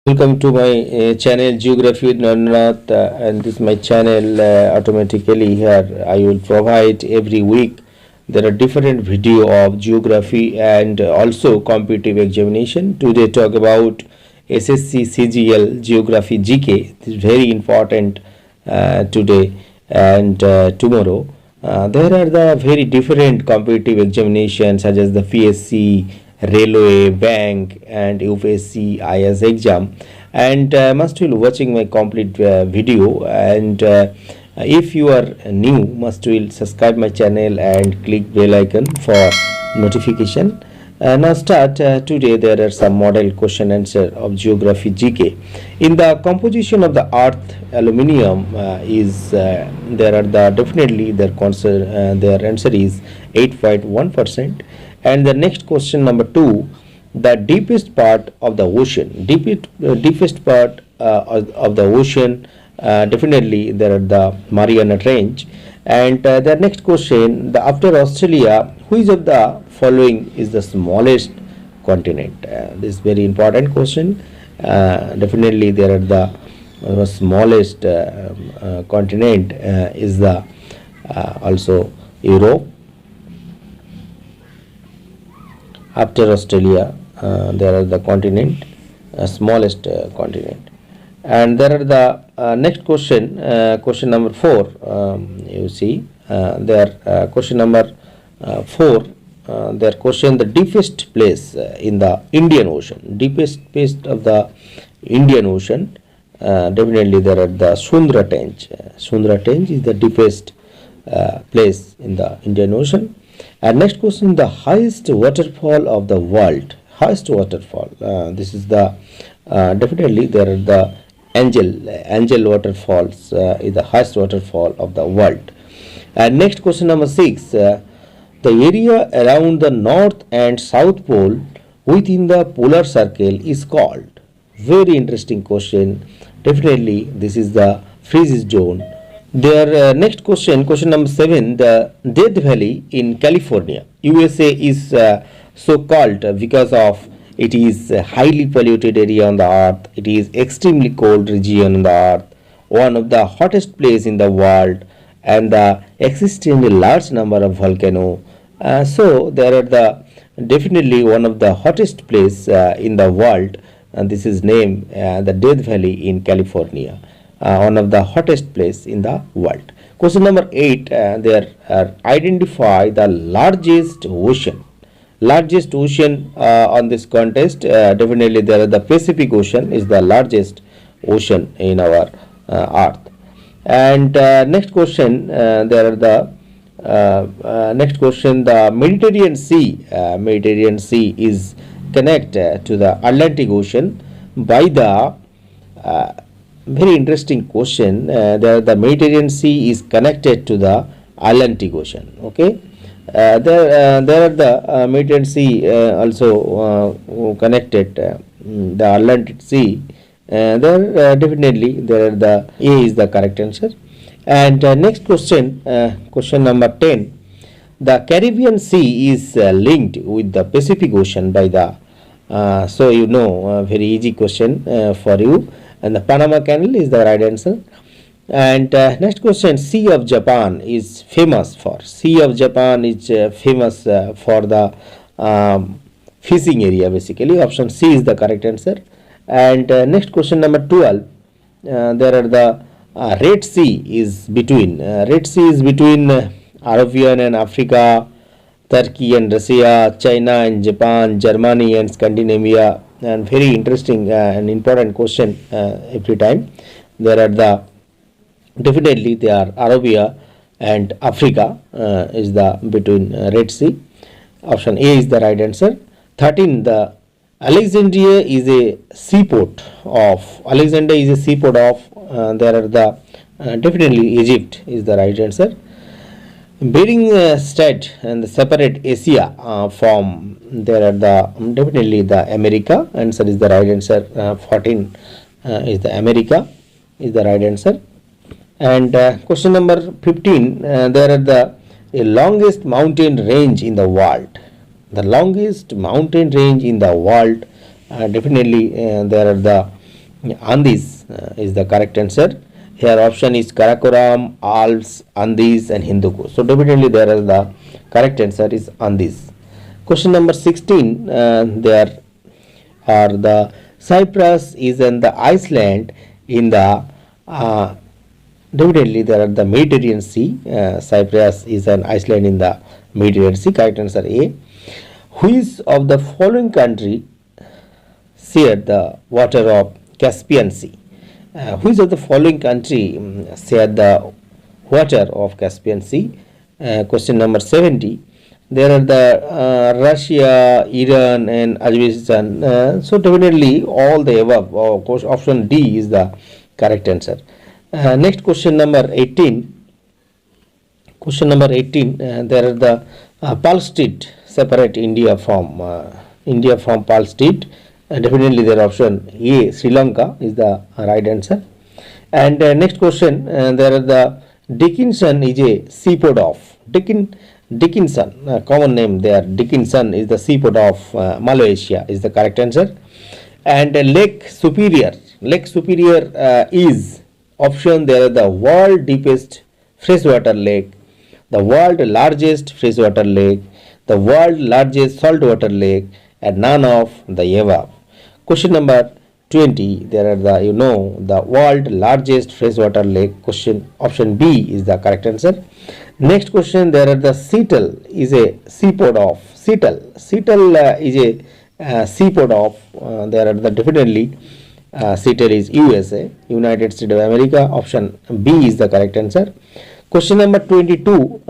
Welcome to my channel Geography with Narnath, and this is my channel. Automatically here I will provide every week there are different video of geography and also competitive examination. Today talk about SSC CGL Geography GK. This is very important today and tomorrow. There are the very different competitive examinations such as the PSC, Railway, Bank, and UPSC IS exam. And must be watching my complete video. And if you are new, must will subscribe my channel and click bell icon for notification. Now start today. There are some model question answer of geography GK. In the composition of the earth, aluminium is there are the definitely their answer is 8.1%. And the next question number 2, the deepest part of the ocean, deepest part of the ocean, definitely there are the Mariana Trench. And the next question, the after Australia, which of the following is the smallest continent? This is very important question. Definitely there are the smallest continent is the also Europe. After Australia, there are the continent, smallest continent. And there are the next question, question number 4. You see, there question number 4. Their question, the deepest place in the Indian Ocean, deepest place of the Indian Ocean. Definitely there are the Sundra Trench. Sundra Trench is the deepest place in the Indian Ocean. And next question, the highest waterfall of the world. Highest waterfall. This is the definitely there are the Angel waterfalls is the highest waterfall of the world. And next question number 6. The area around the north and south pole within the polar circle is called. Very interesting question. Definitely this is the freeze zone. Their next question, question number 7, the Death Valley in California, USA is so called because of it is a highly polluted area on the earth. It is extremely cold region on the earth, one of the hottest place in the world, and the existing a large number of volcano. So there are the definitely one of the hottest place in the world, and this is named the Death Valley in California. One of the hottest place in the world. Question number 8, there are identify the largest ocean. Largest ocean on this contest, definitely there are the Pacific Ocean is the largest ocean in our earth. And next question, there are the next question, the Mediterranean Sea is connected to the Atlantic Ocean by the very interesting question. The Mediterranean Sea is connected to the Atlantic Ocean. Okay, there are the Mediterranean Sea also connected the Atlantic Sea. There definitely there are the A is the correct answer. And next question, question number 10. The Caribbean Sea is linked with the Pacific Ocean by the so you know very easy question for you. And the Panama Canal is the right answer. And next question, Sea of Japan is famous for. Sea of Japan is famous for the fishing area basically. Option C is the correct answer. And next question number 12, there are the Red Sea is between Arabian and Africa, Turkey and Russia, China and Japan, Germany and Scandinavia. And very interesting and important question every time. There are the definitely they are Arabia and Africa is the between Red Sea. Option A is the right answer. 13, the Alexandria is a seaport of there are the definitely Egypt is the right answer. Bering Strait and the separate Asia from there are the definitely the America. Answer is the right answer. 14 is the America is the right answer. And question number 15, there are the longest mountain range in the world. The longest mountain range in the world, definitely there are the Andes is the correct answer. Here option is Karakoram, Alps, Andes and Hindu Kush. So definitely there is the correct answer is Andes. Question number 16, there are the Cyprus is in the Iceland in the definitely there are the Mediterranean Sea. Cyprus is an island in the Mediterranean Sea. Correct answer A. Which of the following country shared the water of Caspian Sea? Which of the following country shared the water of Caspian Sea? Question number 70. There are the Russia, Iran and Azerbaijan. So definitely all the above. Of course, option D is the correct answer. Next question number 18. Question number 18. There are the Palestine separate India from Palestine. Definitely their option A, Sri Lanka is the right answer. And next question, there are the Dickinson is a seaport of Dickinson, common name there. Dickinson is the seaport of Malaysia is the correct answer. And Lake Superior is option. There are the world deepest freshwater lake, the world largest freshwater lake, the world largest saltwater lake, and none of the above. Question number 20. There are the world largest freshwater lake. Question option B is the correct answer. Next question, there are the Seattle is a seaport of Seattle is a seaport of there are the definitely Seattle is USA, United States of America. Option B is the correct answer. Question number 22.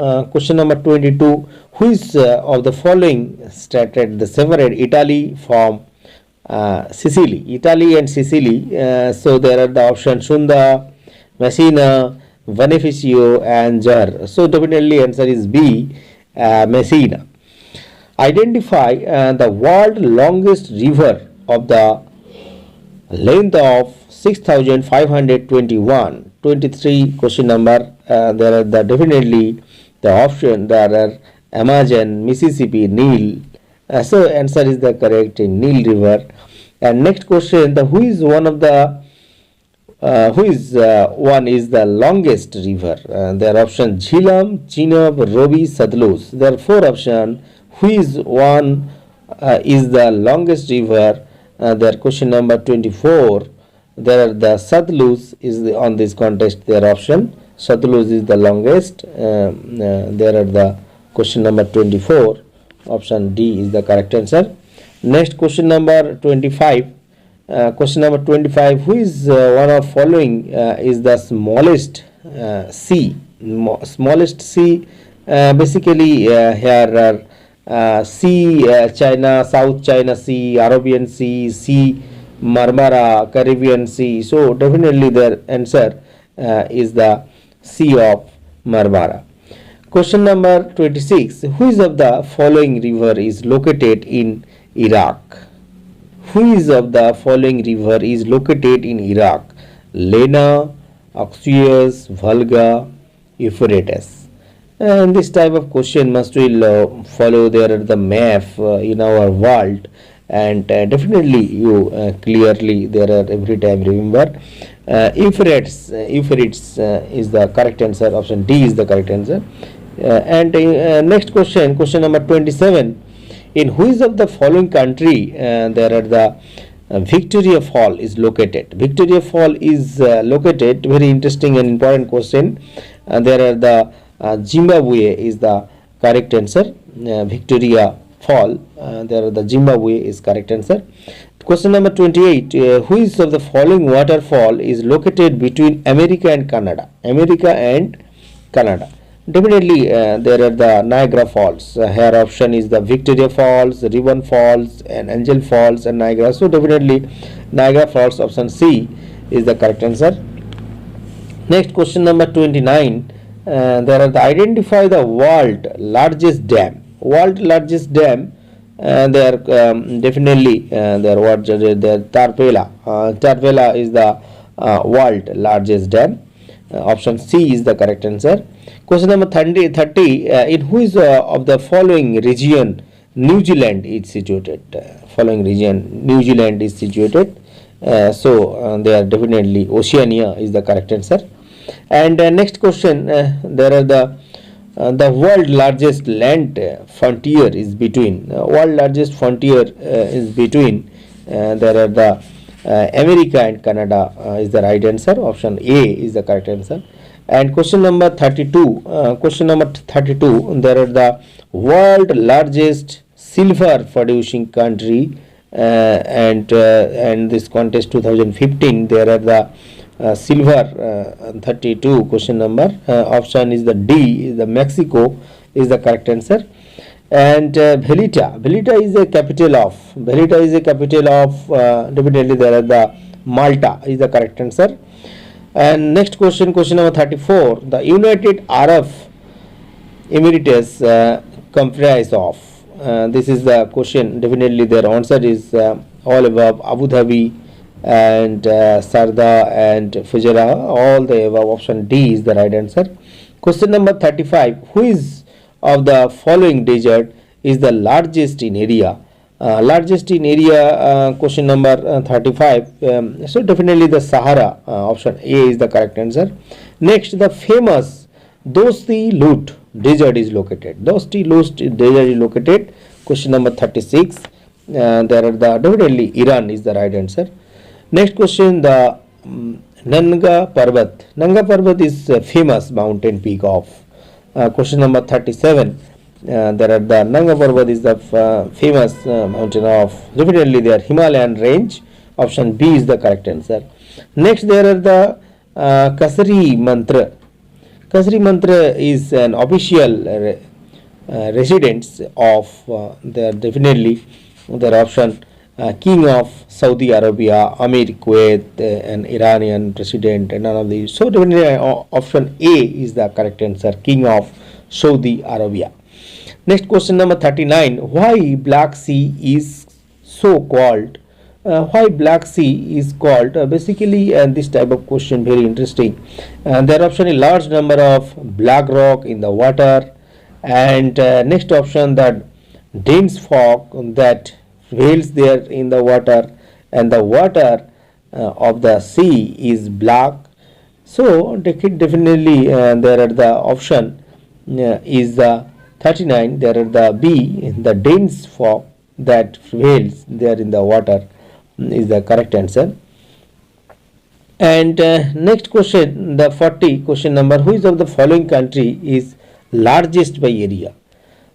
Who is of the following started the separate Italy from Sicily? Italy and Sicily. So there are the option Sunda, Messina, Beneficio and Jar. So definitely answer is B, Messina. Identify the world longest river of the length of 6,521. 23 question number. There are the definitely the option. There are Amazon, Mississippi, Nile. So answer is the correct in Nile River. And next question, the who is one of the one is the longest river? There are options Jhelum, Chenab, Rovi, Satluj. There are four options. Who is one is the longest river? There question number 24. There are the Satluj is on this contest. Their option Satluj is the longest. There are the question number 24. Option D is the correct answer. Next question number 25. Question number 25. Who is one of following is the smallest sea? Smallest sea. Basically, here are Sea China, South China Sea, Arabian Sea, Sea Marmara, Caribbean Sea. So definitely their answer is the Sea of Marmara. Question number 26. Who is of the following river is located in Iraq? Who is of the following river is located in Iraq? Lena, Oxus, Volga, Euphrates. And this type of question must will follow there the map in our world, and definitely you clearly there are every time remember Euphrates is the correct answer. Option D is the correct answer. And next question, question number 27. In which of the following country there are the Victoria Fall is located? Victoria Fall is located, very interesting and important question. There are the Zimbabwe is the correct answer. Victoria Fall, there are the Zimbabwe is correct answer. Question number 28. Who is of the following waterfall is located between America and Canada? America and Canada. Definitely there are the Niagara Falls. Here option is the Victoria Falls, Ribbon Falls and Angel Falls and Niagara. So definitely Niagara Falls, option C is the correct answer. Next question number 29. There are the identify the world largest dam. World largest dam. They are definitely there what the Tarpeila. Tarpeila is the world largest dam. Option C is the correct answer. Question number 30. In which of the following region New Zealand is situated? Following region New Zealand is situated. They are definitely Oceania is the correct answer. And next question, there are the world largest land frontier is between world largest frontier is between there are the America and Canada is the right answer. Option A is the correct answer. And question number 32, there are the world largest silver producing country, and this contest 2015 there are the silver 32. Question number option is the D, is the Mexico is the correct answer. And Velita is a capital of definitely there are the Malta is the correct answer. And next question number 34, the United Arab Emirates comprise of, this is the question, definitely their answer is all above: Abu Dhabi and Sarda and Fujairah, all the above. Option D is the right answer. Question number 35, who is of the following desert is the largest in area? Question number 35, so definitely the Sahara, option A is the correct answer. Next, the famous Dosti Lut desert is located. Question number 36, there are the definitely Iran is the right answer. Next question, the Nanga Parbat is a famous mountain peak of. Question number 37, there are the Nanga Parbat is the famous mountain of, definitely their Himalayan range. Option B is the correct answer. Next, there are the Kasari Mantra. Kasari Mantra is an official residence of their, definitely their option King of Saudi Arabia, Amir Kuwait, an Iranian president, and none of these. So definitely option A is the correct answer, King of Saudi Arabia. Next, question number 39, why Black Sea is so called? Why Black Sea is called? Basically, this type of question very interesting. There option a large number of black rock in the water, and next option that dense fog that prevails there in the water, and the water of the sea is black. So definitely there are the option is the 39, there are the B, the dense fog that prevails there in the water is the correct answer. And next question, the 40 question number, who is of the following country is largest by area?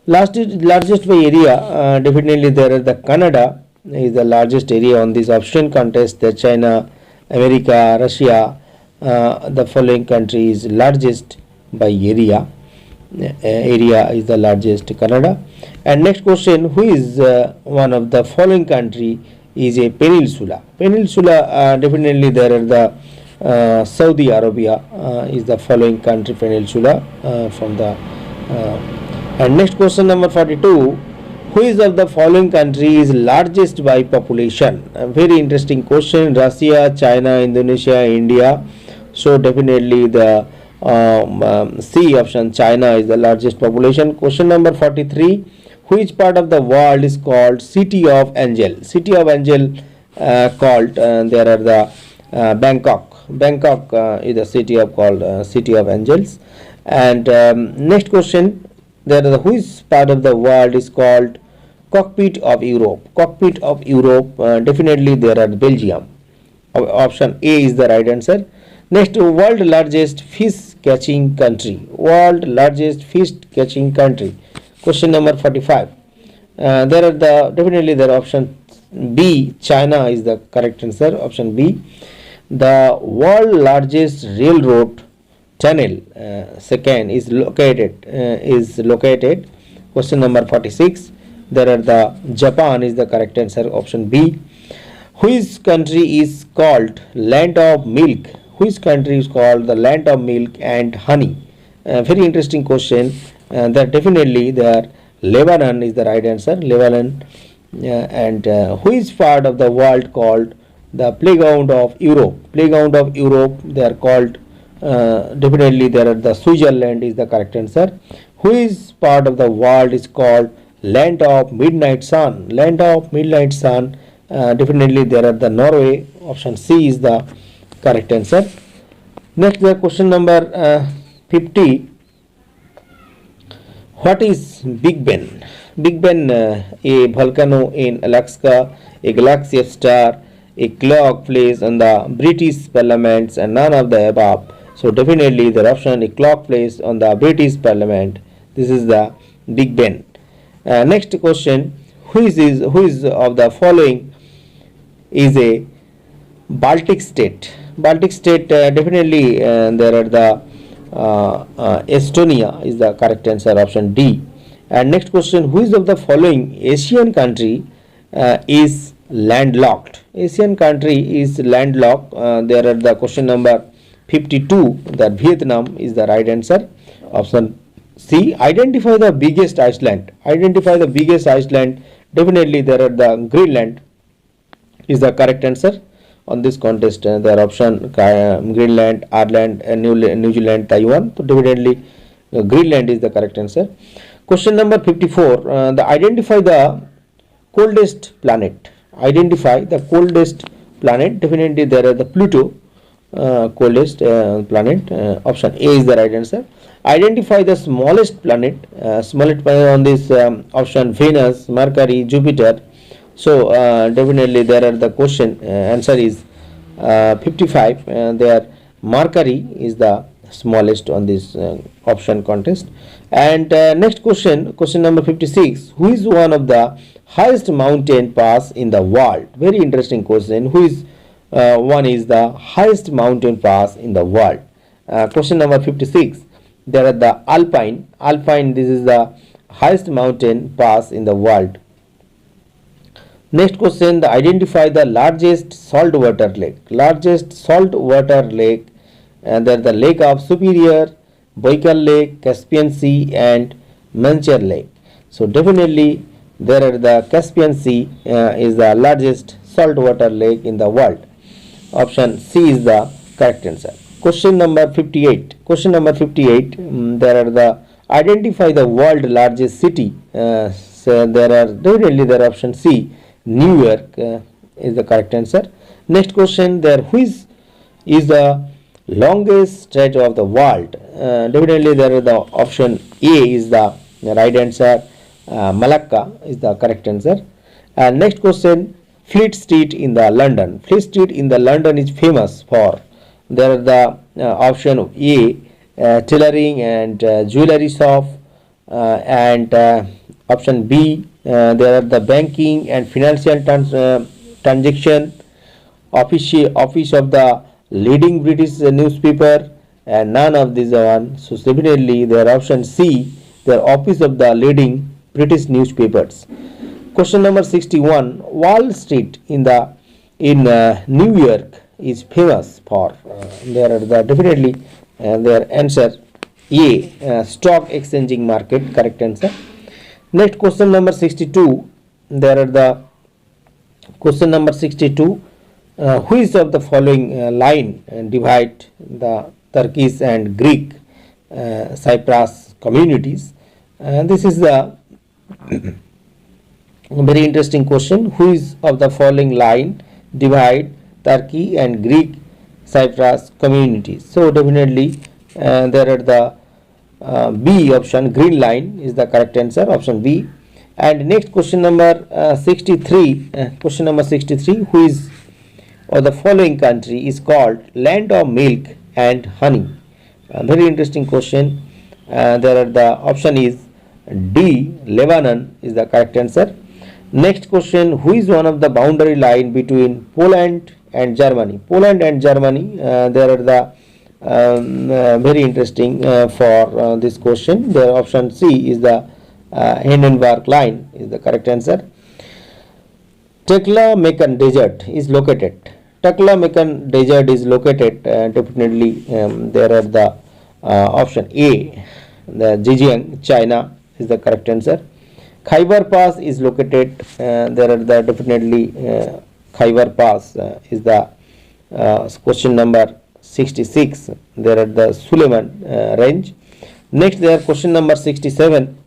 Largest by area, definitely there are the Canada is the largest area on this option contest, the China, America, Russia, the following country is largest by area. Area is the largest Canada. And next question, who is one of the following country is a peninsula? Definitely there are the Saudi Arabia is the following country peninsula from the and next question number 42, who is of the following country is largest by population? A very interesting question. Russia, China, Indonesia, India. So definitely the C option, China is the largest population. Question number 43, which part of the world is called City of Angel? Called there are the Bangkok is the city of called City of Angels. And next question, there are the which part of the world is called Cockpit of Europe? Definitely there are Belgium. Option A is the right answer. Next, world largest fish catching country. Question number 45. There are the definitely there option B, China is the correct answer. Option B. The world largest railroad tunnel second is located. Question number 46. There are the Japan is the correct answer. Option B. Which country is called land of milk? Which country is called the land of milk and honey? Very interesting question. That definitely there Lebanon is the right answer. Lebanon. And which part of the world called the playground of Europe? They are called definitely there are the Switzerland is the correct answer. Which part of the world is called land of midnight sun? Definitely there are the Norway. Option C is the correct answer. Next, the question number 50. What is Big Ben? Big Ben, a volcano in Alaska, a galaxy of star, a clock placed on the British Parliament, and none of the above. So definitely the option a clock placed on the British Parliament. This is the Big Ben. Next question: who is of the following is a Baltic state? Baltic state, definitely there are the Estonia is the correct answer, option D. And next question: who is of the following Asian country is landlocked? Asian country is landlocked. There are the question number 52. That Vietnam is the right answer, option C. Identify the biggest island. Identify the biggest island. Definitely there are the Greenland is the correct answer on this contest. There are option Greenland, Ireland, New Zealand, Taiwan. So definitely Greenland is the correct answer. Question number 54. Identify the coldest planet. Identify the coldest planet. Definitely there are the Pluto, coldest planet. Option A is the right answer. Identify the smallest planet. Smallest planet on this option Venus, Mercury, Jupiter. So definitely there are the question answer is 55. There Mercury is the smallest on this option contest. And next question number 56. Who is one of the highest mountain pass in the world? Very interesting question. Who is one is the highest mountain pass in the world? Question number 56. There are the Alpine. This is the highest mountain pass in the world. Next question: identify the largest saltwater lake. Largest saltwater lake, and there are the Lake of Superior, Baikal Lake, Caspian Sea, and Mancher Lake. So definitely there are the Caspian Sea is the largest saltwater lake in the world. Option C is the correct answer. Question number 58. Question number 58. There are the identify the world largest city. So there are definitely there option C. New York is the correct answer. Next question: there who is the longest stretch of the world? Definitely there are the option A is the right answer. Malacca is the correct answer. And next question: Fleet Street in the London. Fleet Street in the London is famous for. There are the option A tailoring and jewelry shop, and option B there are the banking and financial transaction, office of the leading British newspaper, and none of these are one. So definitely their option C, their office of the leading British newspapers. Question number 61. Wall Street in New York is famous for. There are the definitely their answer A, stock exchanging market, correct answer. Next question number 62. There are the question number 62. Who is of the following line divide the Turkish and Greek Cyprus communities? This is the very interesting question. Who is of the following line divide Turkey and Greek Cyprus communities? So definitely there are the B option, Green Line is the correct answer, option B. And next question number 63. Question number 63. Who is of the following country is called land of milk and honey? Very interesting question. There are the option is D, Lebanon is the correct answer. Next question: who is one of the boundary line between Poland and Germany? Poland and Germany, there are the very interesting for this question. The option C is the Hindenburg line is the correct answer. Taklamakan Desert is located. Taklamakan Desert is located. Definitely there are the option A, the Zhejiang, China is the correct answer. Khyber Pass is located. There are the definitely Khyber Pass is the question number 66. There are the Suleiman range. Next, there are question number 67.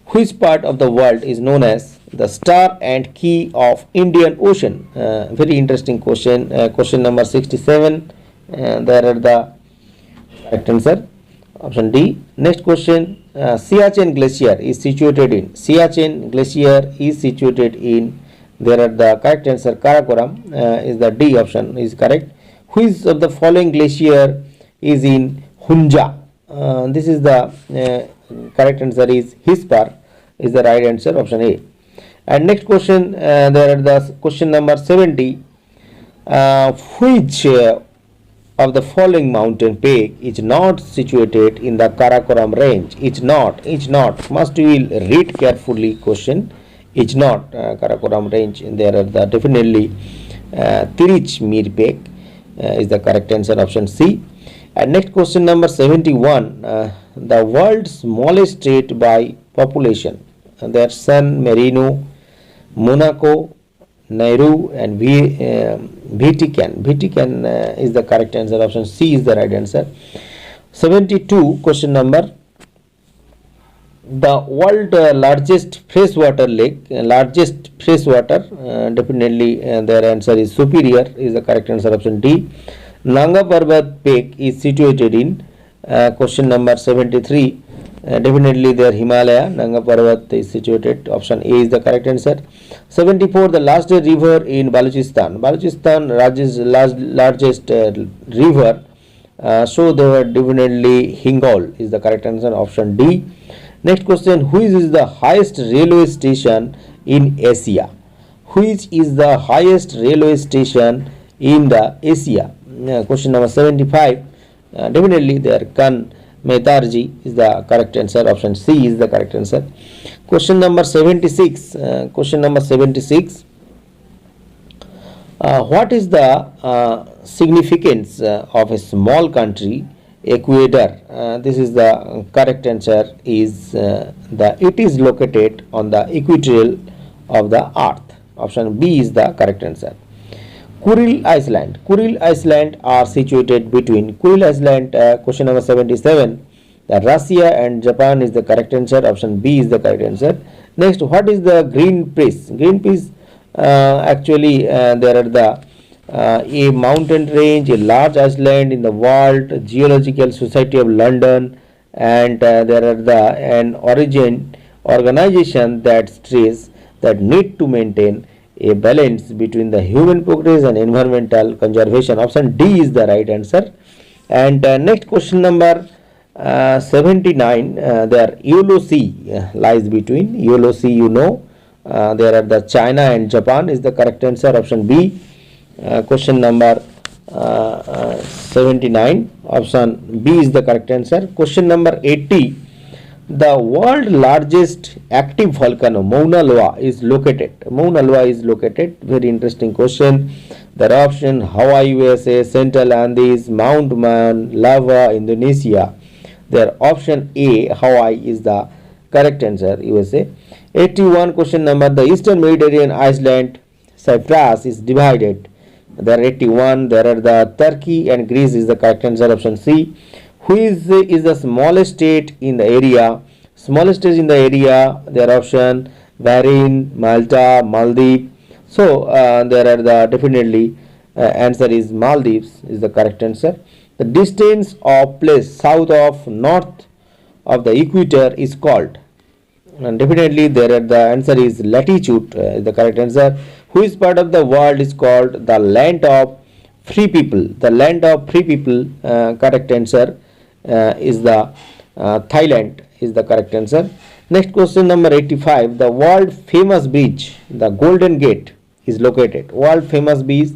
Which part of the world is known as the star and key of Indian Ocean? Very interesting question. Question number 67. There are the correct answer. Option D. Next question. Siachen Glacier is situated in. Siachen Glacier is situated in. There are the correct answer. Karakoram is the D option is correct. Which of the following glacier is in Hunja? This is the correct answer is Hispar is the right answer, option A. And next question, there are the question number 70. Which of the following mountain peak is not situated in the Karakoram range? It's not. Must you will read carefully question. It's not Karakoram range. There are the definitely Tirich Mir Peak is the correct answer, option C. And next question number 71. The world's smallest state by population. There San Marino, Monaco, Nauru and Vatican. Vatican is the correct answer. Option C is the right answer. 72. Question number. The world largest freshwater lake, definitely their answer is Superior is the correct answer. Option D. Nanga Parbat Peak is situated in. Question number 73. Definitely their Himalaya, Nanga Parbat is situated. Option A is the correct answer. 74. The largest river in Balochistan. Largest river. So they were definitely Hingol is the correct answer. Option D. Next question. Which is the highest railway station in Asia? Which is the highest railway station in the Asia? Question number 75. Definitely there Kan Metarji is the correct answer. Option C is the correct answer. Question number 76. What is the significance of a small country, Ecuador? This is the correct answer is it is located on the equatorial of the earth. Option B is the correct answer. Kuril Island are situated between. Kuril Island, question number 77. Russia and Japan is the correct answer. Option B is the correct answer. Next, what is the Greenpeace? Greenpeace, actually there are the a mountain range, a large island in the world, Geological Society of London, and there are the an organization that stress that need to maintain a balance between the human progress and environmental conservation. Option D is the right answer. And next question number 79. There Yellow Sea lies between. Yellow Sea, there are the China and Japan is the correct answer. Option B. Question number 79. Option B is the correct answer. Question number 80. The world largest active volcano, Mauna Loa, is located. Very interesting question. The option Hawaii, USA, Central Andes, Mount Mayon, Lava, Indonesia. Their option A, Hawaii, is the correct answer, USA. 81. Question number. The Eastern Mediterranean island Cyprus is divided. There are 81. There are the Turkey and Greece is the correct answer. Option C. Who is the smallest state in the area? Smallest state in the area, their option Bahrain, Malta, Maldives. So there are the definitely answer is Maldives is the correct answer. The distance of place south of north of the equator is called, and definitely there are the answer is latitude is the correct answer. Which part of the world is called the land of free people? The land of free people, correct answer is the Thailand is the correct answer. Next question number 85. The world famous bridge, the Golden Gate, is located. World famous bridge,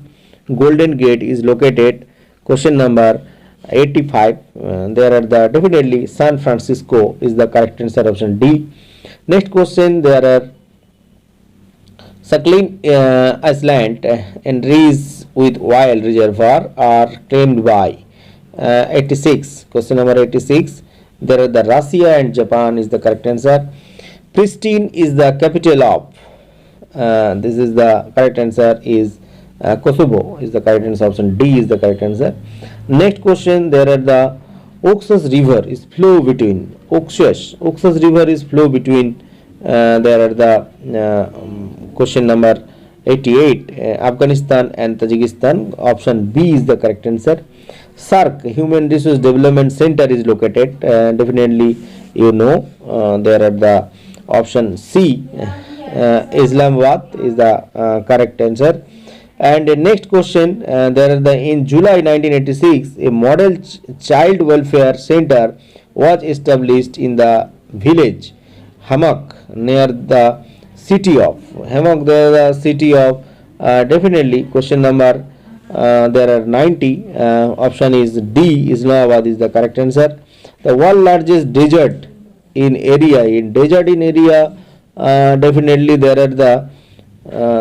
Golden Gate, is located. Question number 85. There are the definitely San Francisco is the correct answer. Option D. Next question. There are Sakhalin Island and Rees with Oil Reservoir are claimed by. 86. Question number 86. There are the Russia and Japan is the correct answer. Pristina is the capital of. This is the correct answer is Kosovo is the correct answer. Option D is the correct answer. Next question. There are the Oxus River is flow between. Oxus River is flow between There are the question number 88, Afghanistan and Tajikistan. Option B is the correct answer. SARC, Human Resource Development Center, is located. Definitely, you know. There are the option C, Islamabad, is the correct answer. And the next question, there are the in July 1986, a model child welfare center was established in the village Hamak near the city of Hamak. The city of definitely question number there are 90. Option is D, Islamabad, is the correct answer. The world largest desert in area, definitely there are the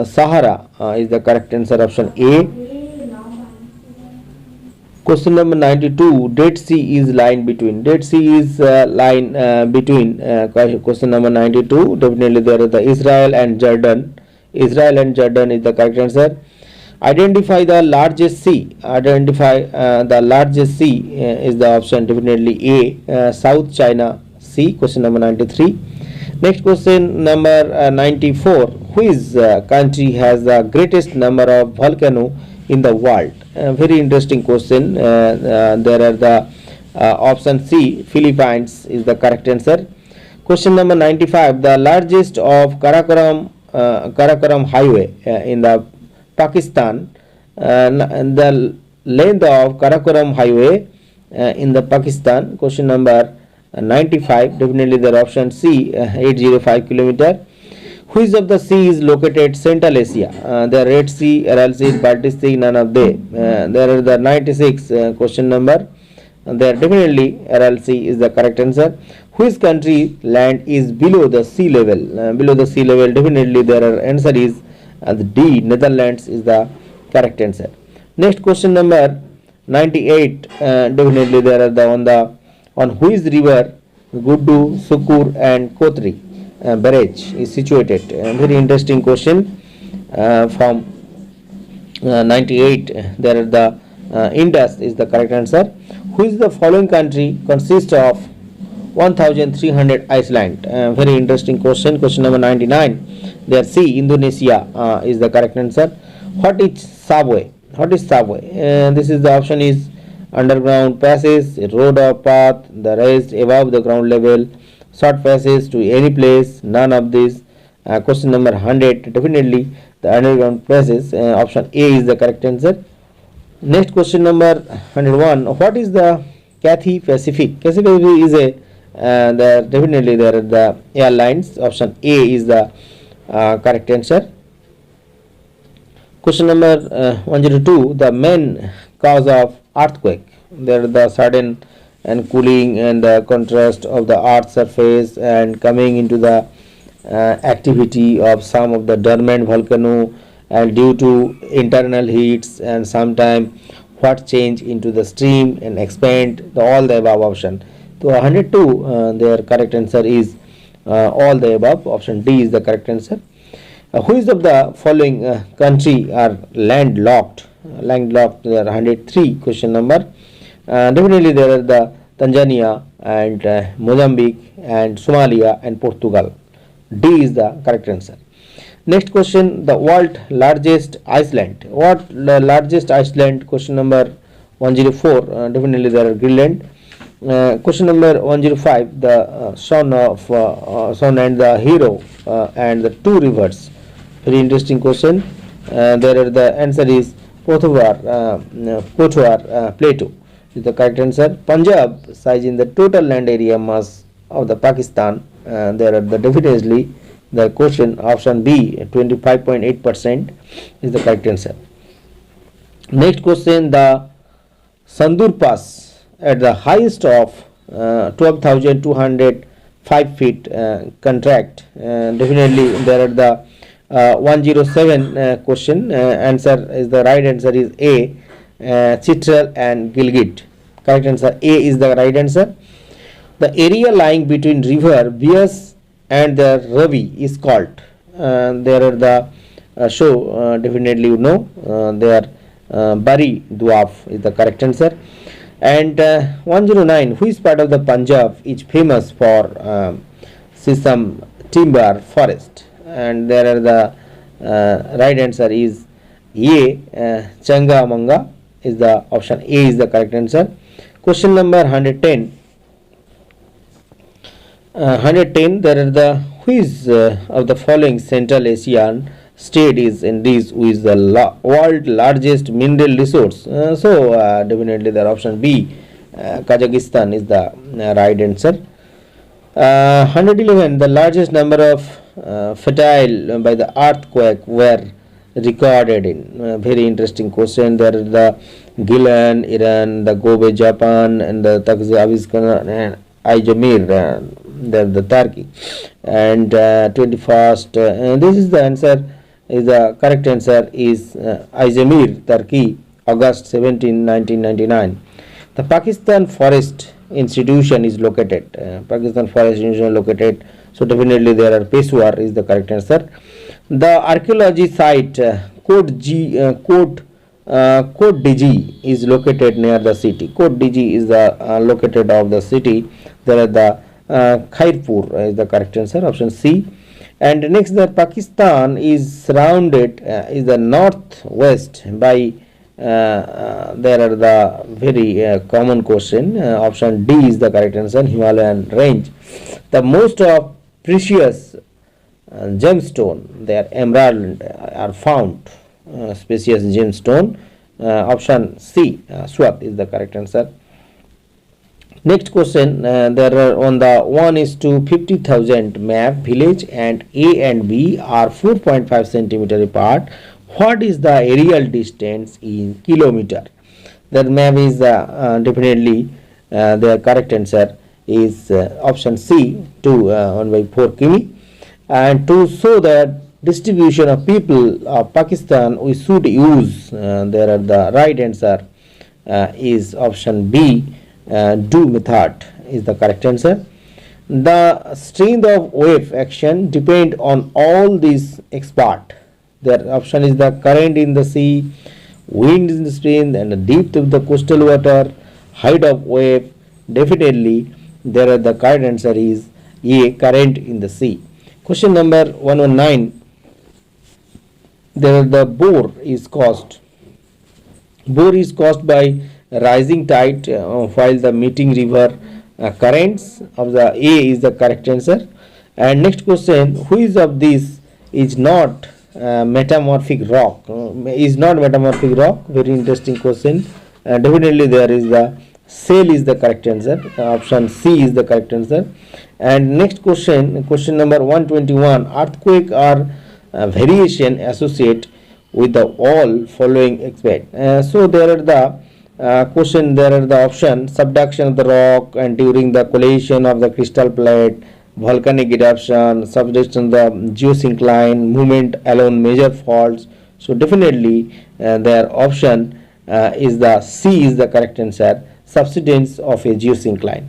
Sahara is the correct answer. Option A. Question number 92, Dead Sea is line between. Dead Sea is line between. Question number 92, definitely there is the Israel and Jordan. Israel and Jordan is the correct answer. Identify the largest sea. Identify the largest sea is the option definitely A, South China Sea. Question number 93. Next question number 94. Which country has the greatest number of volcanoes in the world? Very interesting question. There are the option C, Philippines, is the correct answer. Question number 95. The largest of Karakoram highway in the Pakistan. The length of Karakoram highway in the Pakistan. Question number 95, definitely the option C, 805 kilometer. Which of the sea is located Central Asia? The Red Sea, Aral Sea, Baltic Sea, none of them. There are the 96 question number. There definitely Aral Sea is the correct answer. Which country land is below the sea level? Below the sea level, definitely there are answer is the D, Netherlands, is the correct answer. Next question number 98, definitely there are the on which river Guddu, Sukur and Kotri barrage is situated. Very interesting question from 98. There are the Indus is the correct answer. Which the following country consists of 1300 island? Very interesting question. Question number 99. There C, Indonesia is the correct answer. What is subway? This is the option is underground passage, road or path, the raised above the ground level, short passage to any place, none of these. Question number 100, definitely the underground passage. Option A is the correct answer. Next question number 101, what is the Cathay Pacific? Cathay Pacific is definitely there are the airlines. Option A is the correct answer. Question number 102, the main cause of earthquake. There are the sudden and cooling and the contrast of the earth's surface and coming into the activity of some of the dormant volcano, and due to internal heats and sometime what change into the stream and expand, all the above option. So 102, their correct answer is all the above. Option D is the correct answer. Who is of the following country are landlocked? There are 103 question number. Definitely there are the Tanzania and Mozambique and Somalia and Portugal. D is the correct answer. Next question, the world largest island. What the largest island? Question number 104. Definitely there are Greenland. Question number 105, the son and the hero and the two rivers. Very interesting question. There are the answer is Pothovar, Plateau is the correct answer. Punjab size in the total land area mass of the Pakistan. There are the definitely the question option B, 25.8% is the correct answer. Next question, the Sandur Pass at the highest of 12,205 feet contract. Definitely there are the 107 question. Answer is the right answer is A, Chitral and Gilgit. Correct answer A is the right answer. The area lying between river Bias and the Ravi is called. There are the show definitely you know. They are Bari Dwarf is the correct answer. And 109, which part of the Punjab is famous for sesame timber forest, and there are the right answer is A. Changamanga is the option A is the correct answer. Question number 110. 110, there are the which of the following Central Asian state is enriched with the world largest mineral resource? Definitely the option B, Kazakhstan is the right answer. 111, the largest number of fertile by the earthquake were recorded in. Very interesting question. There is the Gilan, Iran, the Gobi, Japan, and the Takzavistan and Izmir, the Turkey. And 21st, this is the answer. Is the correct answer is Izmir, Turkey, August 17, 1999. The Pakistan Forest Institution is located. Pakistan Forest Institution located. So definitely there are Peshawar is the correct answer. The archaeology site Kot Diji is located near the city. Kot Diji is the located of the city. There are the Khairpur is the correct answer, option C. And next, the Pakistan is surrounded is the northwest by there are the very common question, option D is the correct answer, Himalayan range. The most of precious gemstone, their emerald are found, species gemstone, option C, Swat is the correct answer. Next question, there are on the 1:50,000 map, village and A and B are 4.5 centimeter apart. What is the aerial distance in kilometer? The map is definitely the correct answer is option C, 1/4 km. And to show the distribution of people of Pakistan, we should use there are the right answer is option B, do method is the correct answer. The strength of wave action depend on all these experts. The option is the current in the sea, wind in the strength, and the depth of the coastal water, height of wave. Definitely there are the correct answer is A, current in the sea. Question number 119. There are the bore is caused. Bore is caused by rising tide while the meeting river currents of the A is the correct answer. And next question, which of these is not metamorphic rock? Is not metamorphic rock? Very interesting question. Definitely there is the shale is the correct answer. Option C is the correct answer. And next question, question number 121, earthquake are variation associate with the all following aspect. So there are the question, there are the option subduction of the rock and during the collation of the crystal plate, volcanic eruption, subduction of the geosyncline, movement along major faults. So definitely their option is the C is the correct answer, subsidence of a geosyncline.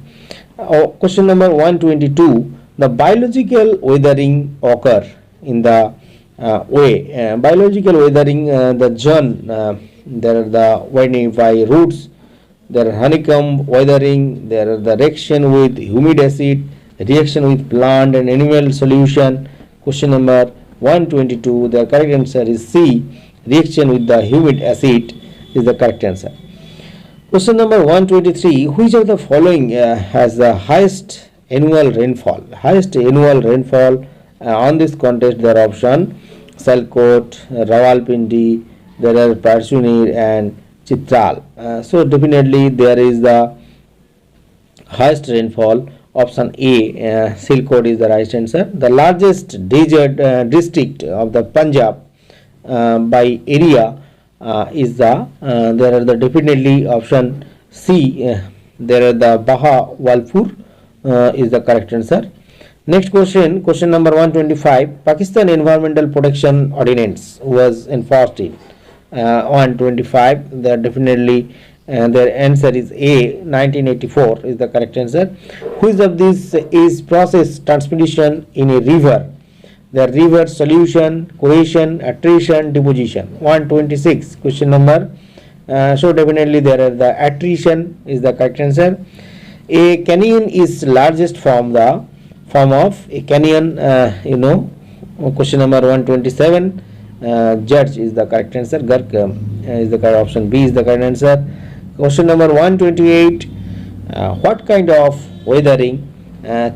Question number 122, the biological weathering occur in the way. Biological weathering, the zone, there are the weathering by roots, there are honeycomb weathering, there are the reaction with humid acid, reaction with plant and animal solution. Question number 122, the correct answer is C, reaction with the humid acid is the correct answer. Question number 123, which of the following has the highest annual rainfall? Highest annual rainfall on this contest, there are option Sialkot, Rawalpindi, there are Parsunir and Chitral. So definitely there is the highest rainfall, option A, Sialkot is the right answer. The largest desert district of the Punjab by area is the there are the definitely option C, there are the Bahawalpur is the correct answer. Next question, question number 125, Pakistan Environmental Protection Ordinance was enforced in 125. There definitely their answer is A, 1984 is the correct answer. Which of these is process transmission in a river? The river solution, cohesion, attrition, deposition. 126 question number. So definitely there are the attrition is the correct answer. A canyon is largest form of a canyon, Question number 127, Judge is the correct answer. Gark is the correct option. B is the correct answer. Question number 128, what kind of weathering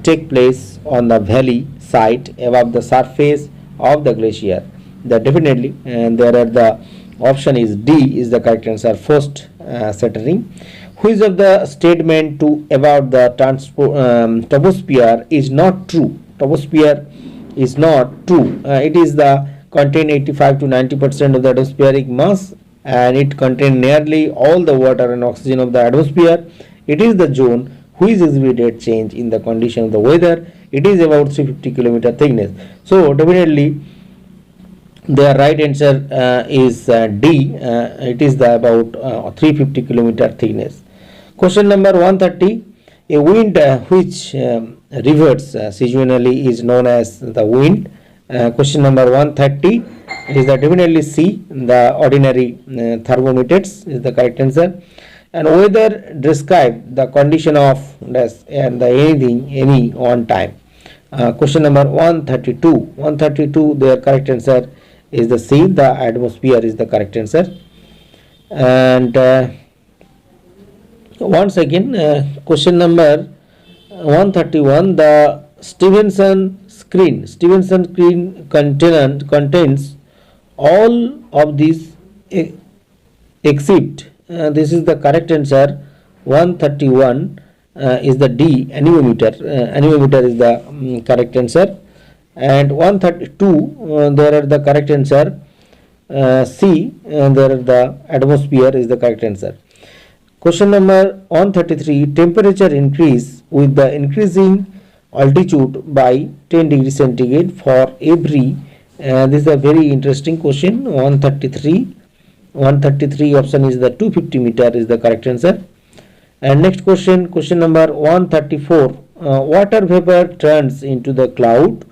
take place on the valley side above the surface of the glacier? That definitely, and there are the option is D is the correct answer. First settling. Which of the statement to about the troposphere is not true? Troposphere is not true. It is the contain 85 to 90% of the atmospheric mass, and it contains nearly all the water and oxygen of the atmosphere. It is the zone which exhibited change in the condition of the weather. It is about 350 kilometer thickness. So definitely the right answer is D. It is the about 350 kilometer thickness. Question number 130, a wind which reverts seasonally is known as the wind. Question number 130 is the definitely C, the ordinary thermometers is the correct answer. And weather describe the condition of this and the any on time. Question number 132, their correct answer is the C, the atmosphere is the correct answer. And once again, question number 131, the Stevenson screen contains all of these except this is the correct answer. 131 is the D, anemometer. Anemometer is the correct answer. And 132 there are the correct answer. C, there are the atmosphere is the correct answer. Question number 133, temperature increase with the increasing altitude by 10 degrees centigrade for every, this is a very interesting question. 133 option is the 250 meter is the correct answer. And next question number 134, water vapor turns into the cloud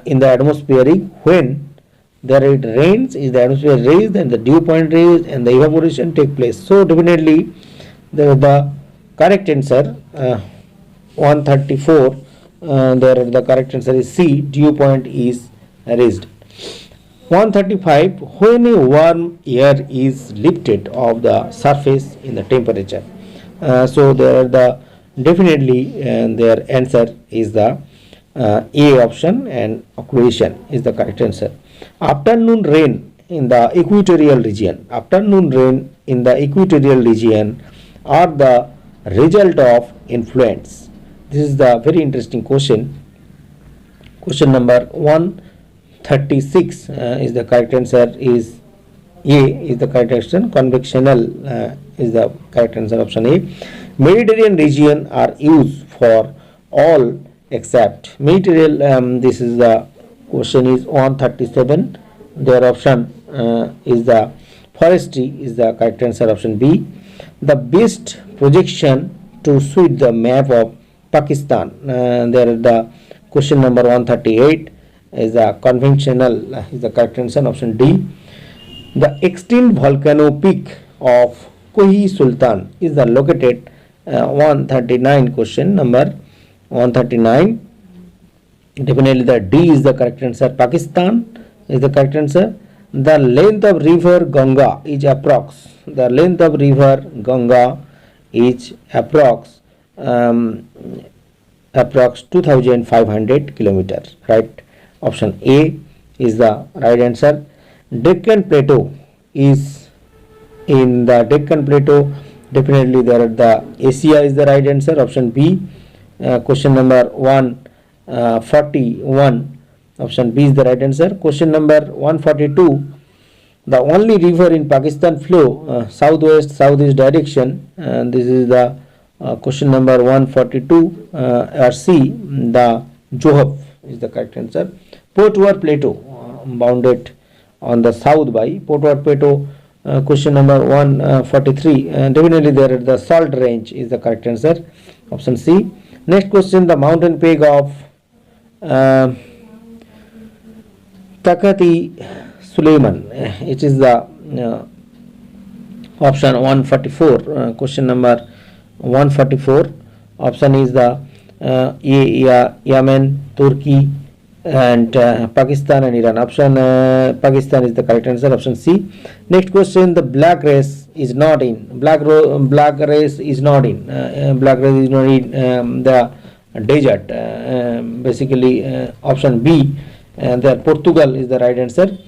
in the atmospheric when there it rains, is the atmosphere raised and the dew point raised and the evaporation take place. So definitely the correct answer 134, there the correct answer is C, dew point is raised. 135, when a warm air is lifted off the surface in the temperature. So there the definitely their answer is the A option, and occlusion is the correct answer. Afternoon rain in the equatorial region. Afternoon rain in the equatorial region are the result of influence. This is the very interesting question. Question number 136 is the correct answer is A is the correct answer. Convectional is the correct answer, option A. Mediterranean region are used for all except Mediterranean. This is the question is 137. Their option is the forestry is the correct answer, option B. The best projection to suit the map of Pakistan. There is the question number 138 is the conventional is the correct answer, option D. The extinct volcano peak of Kohi Sultan is the located 139, question number 139. Definitely the D is the correct answer. Pakistan is the correct answer. The length of river Ganga is approx. The length of river Ganga is approx 2500 kilometers. Right. Option A is the right answer. Deccan Plateau is in the Deccan Plateau. Definitely there are the Asia is the right answer, option B. Question number 141, option B is the right answer. Question number 142, the only river in Pakistan flow southwest direction, and this is the question number 142, C, the Johab is the correct answer. Potwar Plateau bounded on the south by Potwar Plateau. Question number 143, definitely there the salt range is the correct answer, option C. Next question, the mountain peak of Takati Suleiman, it is the option 144. Question number 144, option is the Yemen, Turkey, and Pakistan and Iran. Option Pakistan is the correct answer. Option C. Next question: the black race is not in. Black race is not in. Black race is not in the desert. Basically, option B. The Portugal is the right answer.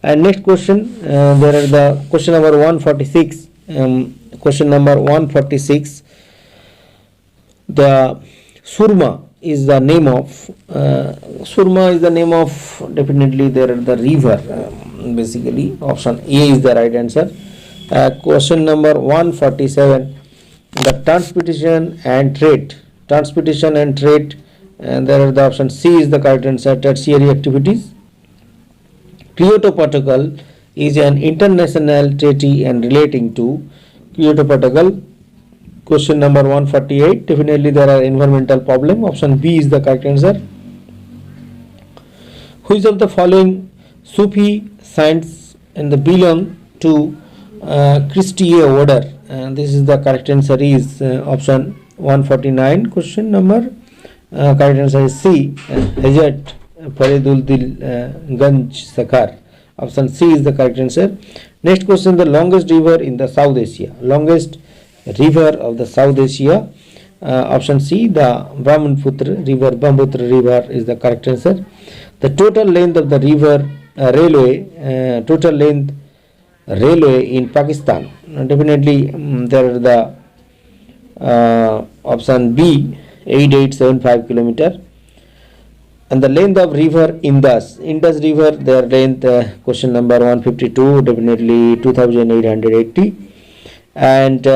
And next question, there are the question number 146. Question number 146. The Surma is the name of definitely there are the river. Basically, option A is the right answer. Question number 147. The transportation and trade. And there are the option C is the correct answer. Tertiary activities. Kyoto Protocol is an international treaty and relating to Kyoto Protocol. Question number 148. Definitely there are environmental problem. Option B is the correct answer. Which of the following Sufi saints and the belong to Christian order? And this is the correct answer is option 149. Question number correct answer is C. Hazrat Faridul Ganj Sakhar. Option C is the correct answer. Next question: the longest river in the South Asia. Longest river of the South Asia. Option C, the Brahmaputra river is the correct answer. The total length of the river railway in Pakistan. Definitely there are the option B, 8875 kilometer. And the length of river Indus river, their length, question number 152, definitely 2880. And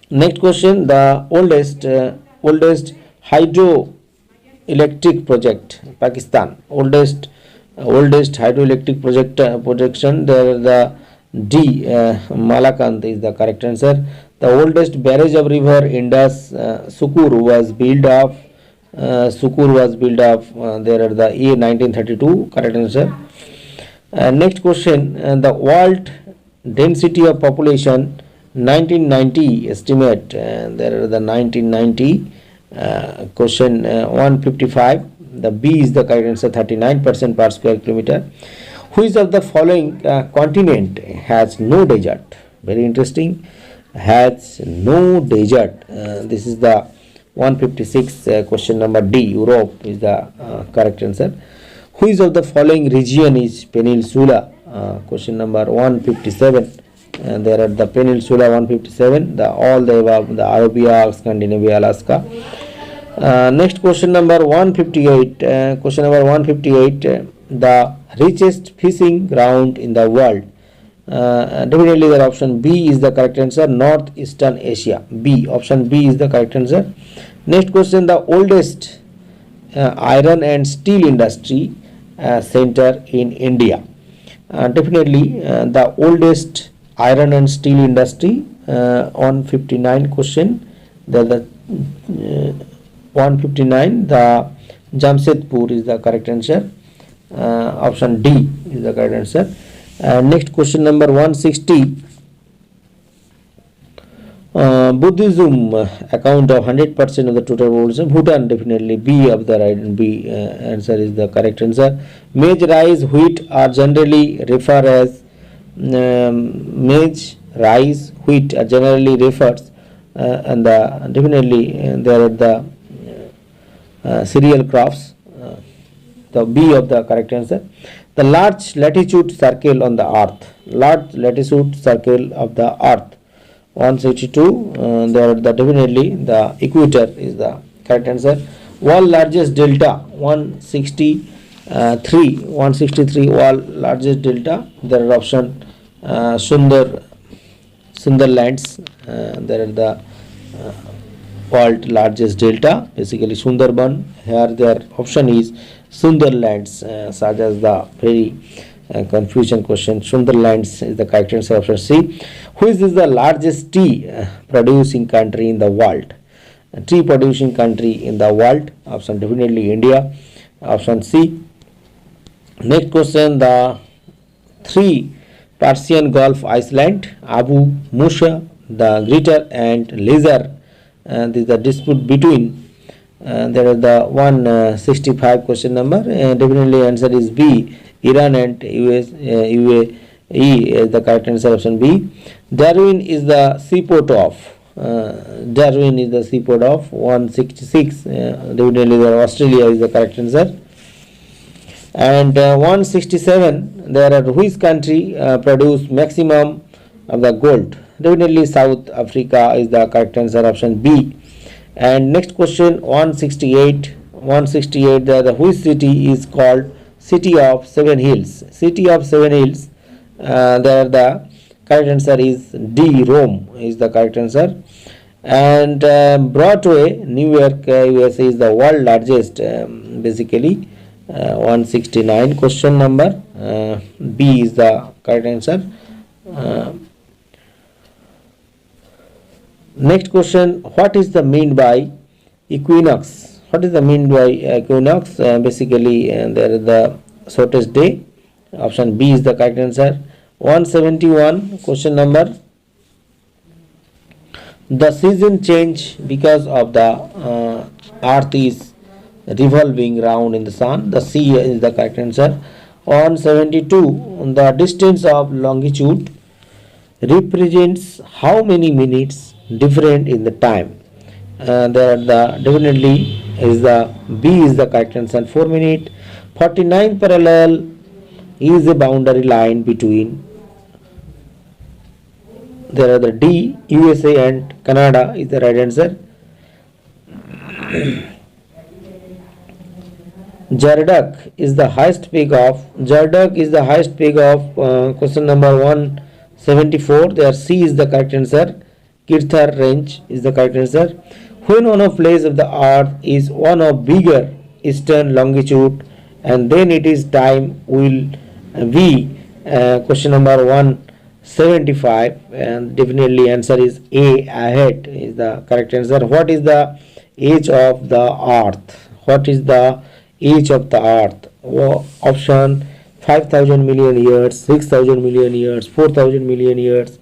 next question: the oldest hydroelectric project, Pakistan. Oldest hydroelectric projection. There the D, Malakand is the correct answer. The oldest barrage of river Indus, Sukur was built up. There are the A, 1932, correct answer. Next question: the world density of population 1990 estimate. There are the 1990. Question 155. The B is the correct answer, 39% per square kilometer. Which of the following continent has no desert? Very interesting. Has no desert. This is the 156. Question number D. Europe is the correct answer. Which of the following region is peninsula? Question number 157. There are the peninsula 157. All the above: the Arabia, Scandinavia, Alaska. Next question number 158. The richest fishing ground in the world. Definitely the option B is the correct answer. Northeastern Asia. B. Option B is the correct answer. Next question: the oldest iron and steel industry center in India. Definitely the oldest iron and steel industry. 159 question. The 159. The Jamshedpur is the correct answer. Option D is the correct answer. Next question number 160. Buddhism account of 100% of the total population. Bhutan, definitely B of the right, B answer is the correct answer. Maize, rice, wheat are generally referred as maize, rice, wheat are generally refers and definitely there are the cereal crops. The B of the correct answer. The large latitude circle on the earth. Large latitude circle of the earth. 162. There are the definitely the equator is the correct answer. World largest delta. 163. World largest delta. There are option Sundarlands. There are the world largest delta. Basically Sundarban. Here their option is Sundarlands, such as the very confusion question. Sundarlands is the correct answer. Option C. Which is the largest tea producing country in the world? Tea producing country in the world. Option definitely India. Option C. Next question: the 3 Persian Gulf island, Abu Musa, the Greater and Lesser This is the dispute between. There are the 165 question number. Definitely answer is B. Iran and UAE is the correct answer, option B. Darwin is the seaport of. Darwin is the seaport of 166. Definitely the Australia is the correct answer. And 167, there are which country produce maximum of the gold? Definitely South Africa is the correct answer, option B. And next question 168, the which city is called City of Seven Hills? City of Seven Hills, there the correct answer is D. Rome is the correct answer. And Broadway, New York, USA is the world largest, basically. 169 question number, B is the correct answer. Next question, what is the mean by equinox? What is the mean by equinox? Basically there is the shortest day, option B is the correct answer. 171 question number, the season change because of the earth is revolving round in the sun. The C is the correct answer. 172, the distance of longitude represents how many minutes different in the time? There are the definitely is the B is the correct answer, 4 minutes. 49 parallel is the boundary line between, there are the D, USA and Canada is the right answer. Jardak is the highest peak of, question number 174, there C is the correct answer. Kirthar range is the correct answer. When one of place of the earth is one of bigger eastern longitude, and then it is time will be, question number 175, and definitely answer is A, ahead is the correct answer. What is the age of the earth? What is the age of the earth? Option 5,000 million years, 6,000 million years, 4,000 million years,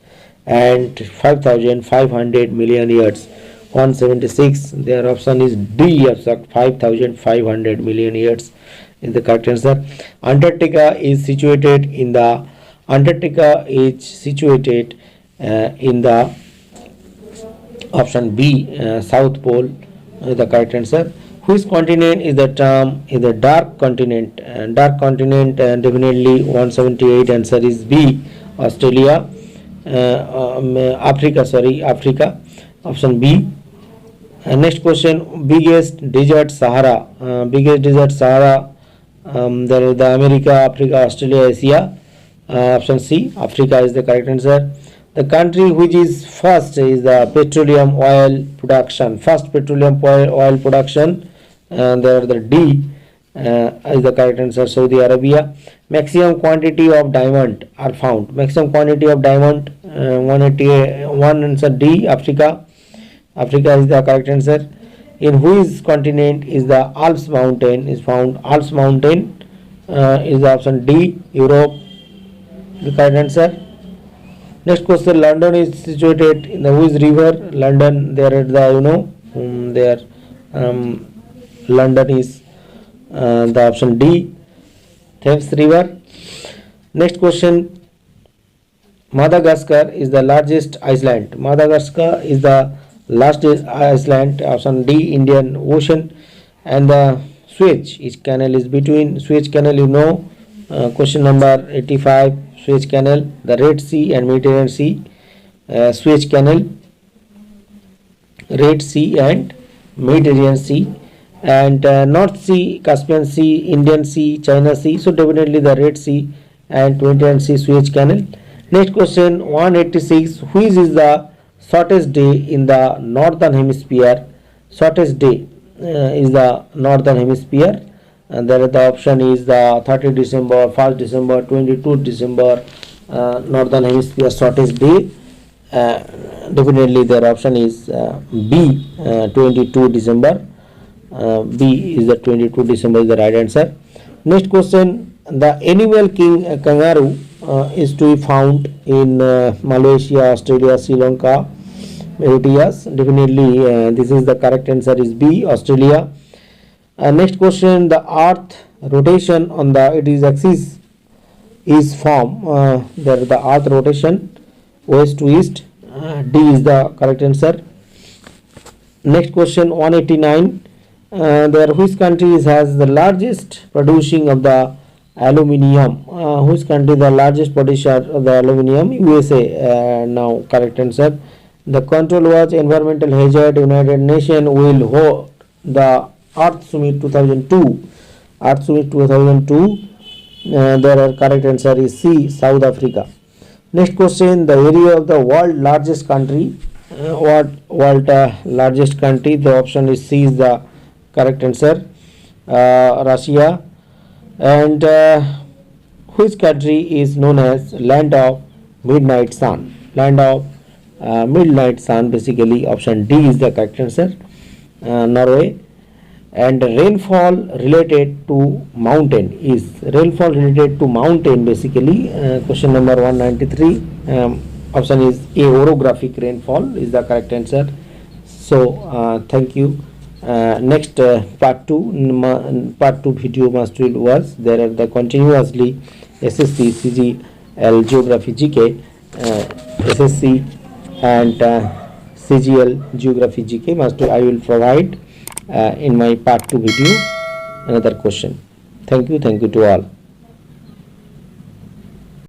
and 5,500 million years. 176, their option is D, 5,500 million years is the correct answer. Antarctica is situated in the option B, South Pole is the correct answer. Which continent is the term is the dark continent? Definitely 178 answer is B, Australia. Africa, option B. Next question, biggest desert Sahara. There is the America, Africa, Australia, Asia. Option C, Africa is the correct answer. The country which is first is the petroleum oil production. There are the D is the correct answer, Saudi Arabia. Maximum quantity of diamond are found. 181 answer D, Africa. Africa is the correct answer. In which continent is the Alps mountain is found? Alps mountain is the option D, Europe, the correct answer. Next question, London is situated in the which river? London, there is the London is the option D, Thames river. Next question, Madagascar is the largest island. Option D, Indian Ocean. And the Suez Canal is between. Suez Canal, question number 85, Suez Canal, the Red Sea and Mediterranean Sea. Suez Canal, Red Sea and Mediterranean Sea. And North Sea, Caspian Sea, Indian Sea, China Sea. So definitely the Red Sea and Mediterranean Sea, Suez Canal. Next question, 186, which is the shortest day in the northern hemisphere? Shortest day is the northern hemisphere, and there the option is the 30 December, 1st December, 22 December, northern hemisphere shortest day. Definitely their option is B, 22 December. B is the 22 December is the right answer. Next question, the animal king kangaroo is to be found in Malaysia, Australia, Sri Lanka. Mauritius. Definitely, this is the correct answer is B, Australia. Next question: the Earth rotation on the its axis is form. There the Earth rotation west to east. D is the correct answer. Next question 189. There which country has the largest producing of the aluminium? Which country the largest producer of the aluminium? USA. Now correct answer. The control was environmental hazard. United Nations will hold the Earth Summit 2002. Earth Summit 2002. There correct answer is C, South Africa. Next question: the area of the world largest country. World largest country? The option is C is the correct answer. Russia. And which country is known as land of midnight sun? Land of midnight sun. Basically, option D is the correct answer. Norway. And rainfall related to mountain is basically. Question number 193. Option is A, orographic rainfall is the correct answer. So thank you. Next part 2 video mastery was there are the continuously SSC CGL geography GK SSC and CGL geography GK mastery. I will provide in my part 2 video another question. Thank you to all.